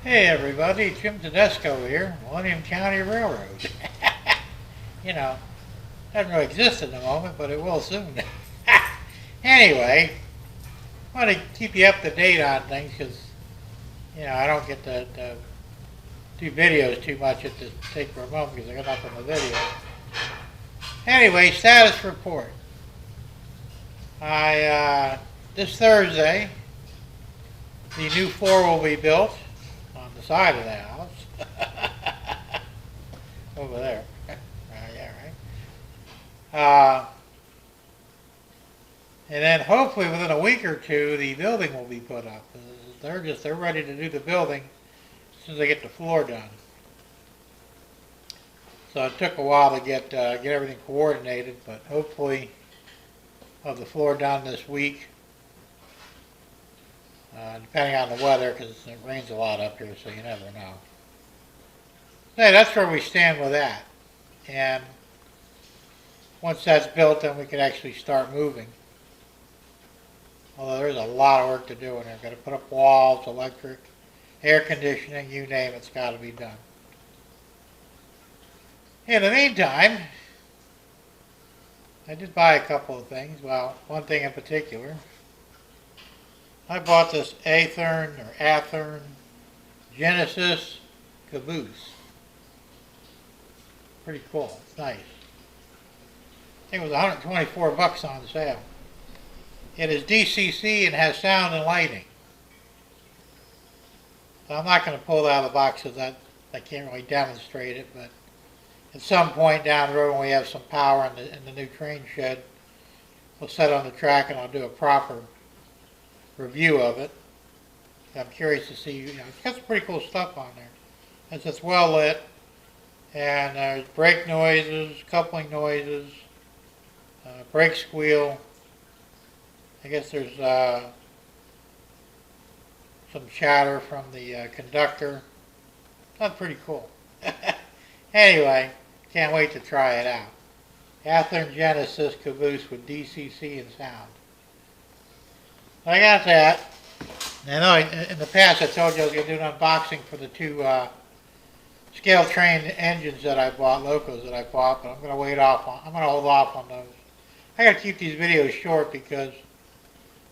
Hey everybody, Jim Tedesco here, Millennium County Railroad. You know, doesn't really exist at the moment, but it will soon. Anyway, I want to keep you up to date on things because, I don't get to do videos too much at the take for a moment because I got nothing to video. Anyway, status report. This Thursday, the new floor will be built on the side of the house. Over there. Yeah, right. And then hopefully within a week or two, the building will be put up. They're ready to do the building as soon as they get the floor done. So it took a while to get everything coordinated, but hopefully have the floor done this week. Depending on the weather, because it rains a lot up here, so you never know. Hey, that's where we stand with that. And once that's built, then we can actually start moving. Although there's a lot of work to do in there. Got to put up walls, electric, air conditioning, you name it's got to be done. In the meantime, I did buy a couple of things. Well, one thing in particular. I bought this Athearn Genesis caboose. Pretty cool. It's nice. I think it was 124 bucks on sale. It is DCC and has sound and lighting. So I'm not going to pull it out of the box because I can't really demonstrate it, but at some point down the road when we have some power in the new train shed, we'll set on the track and I'll do a proper review of it. I'm curious to see, it's got some pretty cool stuff on there. It's well lit, and there's brake noises, coupling noises, brake squeal. I guess there's some chatter from the conductor. That's pretty cool. Anyway, can't wait to try it out. Athearn Genesis caboose with DCC and sound. I got that. I know in the past I told you I was going to do an unboxing for the two scale train engines that I bought, locos that I bought, but I'm going to I'm going to hold off on those. I got to keep these videos short because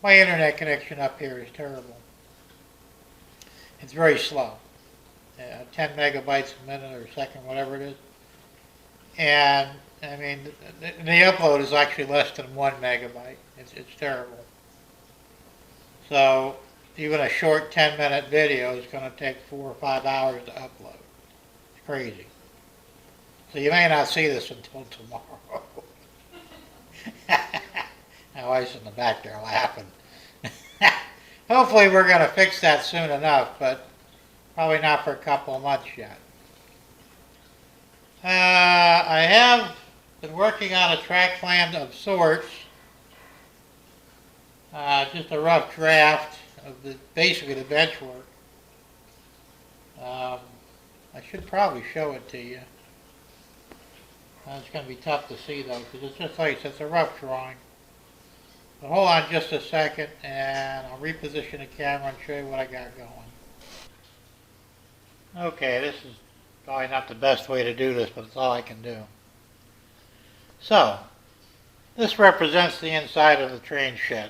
my internet connection up here is terrible. It's very slow. 10 megabytes a minute or a second, whatever it is. And, I mean, the upload is actually less than 1 megabyte. It's terrible. So even a short 10-minute video is going to take 4 or 5 hours to upload. It's crazy. So you may not see this until tomorrow. My wife's in the back there laughing. Hopefully we're going to fix that soon enough, but probably not for a couple of months yet. I have been working on a track plan of sorts. Just a rough draft of basically the bench work. I should probably show it to you. It's going to be tough to see though, because it's just like it's a rough drawing. But hold on just a second, and I'll reposition the camera and show you what I got going. Okay, this is probably not the best way to do this, but it's all I can do. So, this represents the inside of the train shed.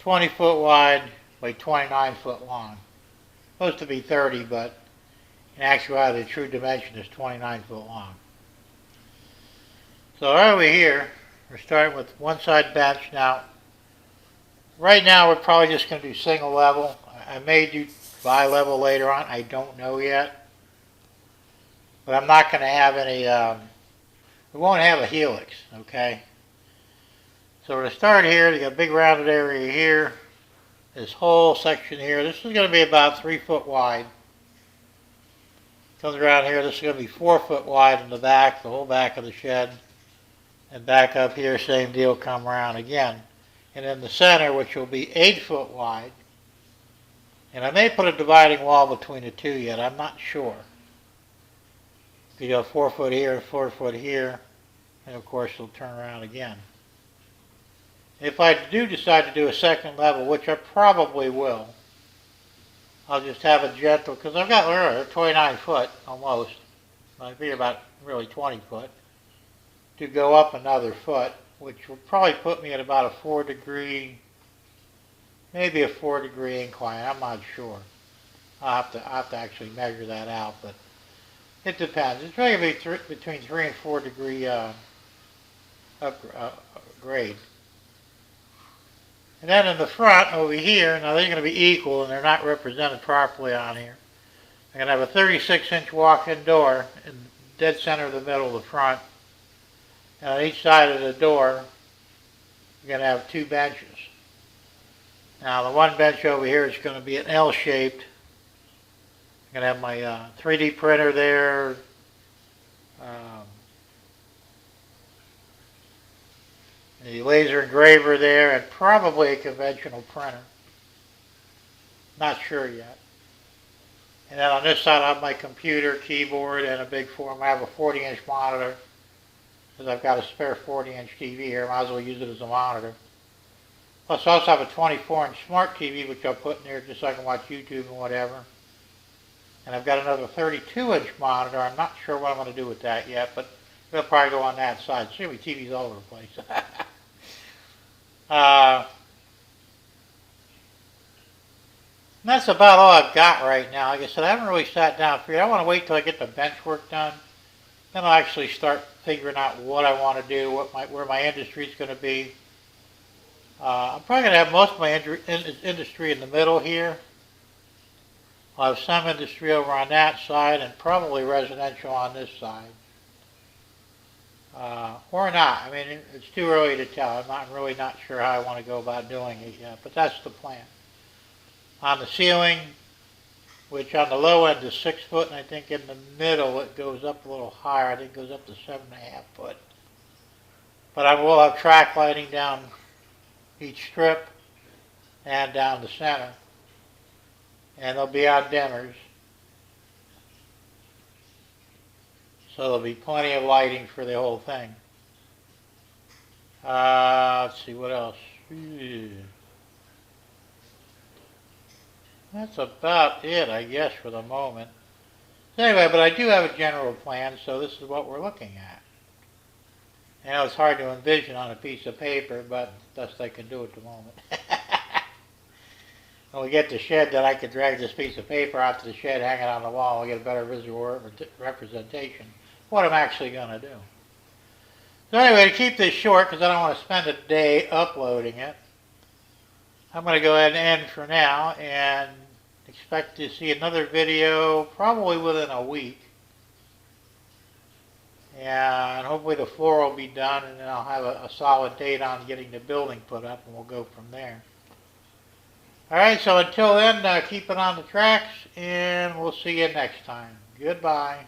20 foot wide by 29 foot long. Supposed to be 30, but in actuality the true dimension is 29 foot long. So right over here, we're starting with one side bench. Now, right now we're probably just going to do single level. I may do bi-level later on, I don't know yet. But I'm not going to have any, we won't have a helix, okay? So we're going to start here. You got a big rounded area here. This whole section here. This is going to be about 3 foot wide. Comes around here. This is going to be 4 foot wide in the back, the whole back of the shed. And back up here, same deal, come around again. And in the center, which will be 8 foot wide. And I may put a dividing wall between the two yet. I'm not sure. You have 4 foot here, 4 foot here. And of course, it'll turn around again. If I do decide to do a second level, which I probably will, I'll just have a gentle, because I've got 29 foot almost, I figure about really 20 foot, to go up another foot, which will probably put me at about a 4-degree, maybe a 4-degree incline. I'm not sure. I'll have to actually measure that out, but it depends. It's really going to be between 3 and 4 degree grade. And then in the front over here, now they're going to be equal and they're not represented properly on here. I'm going to have a 36-inch walk-in door in dead center of the middle of the front. And on each side of the door, you're going to have 2 benches. Now the one bench over here is going to be an L-shaped. I'm going to have my 3D printer there. The laser engraver there, and probably a conventional printer. Not sure yet. And then on this side I have my computer, keyboard, and a big form. I have a 40-inch monitor, because I've got a spare 40-inch TV here. Might as well use it as a monitor. Plus I also have a 24-inch smart TV, which I'll put in there just so I can watch YouTube and whatever. And I've got another 32-inch monitor. I'm not sure what I'm going to do with that yet, but it'll probably go on that side. See, my TV's all over the place. That's about all I've got right now. Like I said, I haven't really sat down and figured. I want to wait till I get the bench work done. Then I'll actually start figuring out what I want to do, where my industry is going to be. I'm probably going to have most of my industry in the middle here. I'll have some industry over on that side and probably residential on this side. Or not. I mean, it's too early to tell. I'm really not sure how I want to go about doing it yet, but that's the plan. On the ceiling, which on the low end is 6 foot, and I think in the middle it goes up a little higher. I think it goes up to 7.5 foot. But I will have track lighting down each strip and down the center. And they'll be on dimmers. So there'll be plenty of lighting for the whole thing. Let's see, what else? That's about it, I guess, for the moment. So anyway, but I do have a general plan, so this is what we're looking at. I know it's hard to envision on a piece of paper, but best I can do at the moment. When we get the shed, then I can drag this piece of paper out to the shed, hang it on the wall, and get a better visual representation of what I'm actually going to do. So anyway, to keep this short, because I don't want to spend a day uploading it, I'm going to go ahead and end for now, and expect to see another video probably within a week. And hopefully the floor will be done, and then I'll have a solid date on getting the building put up, and we'll go from there. Alright, so until then, keep it on the tracks, and we'll see you next time. Goodbye.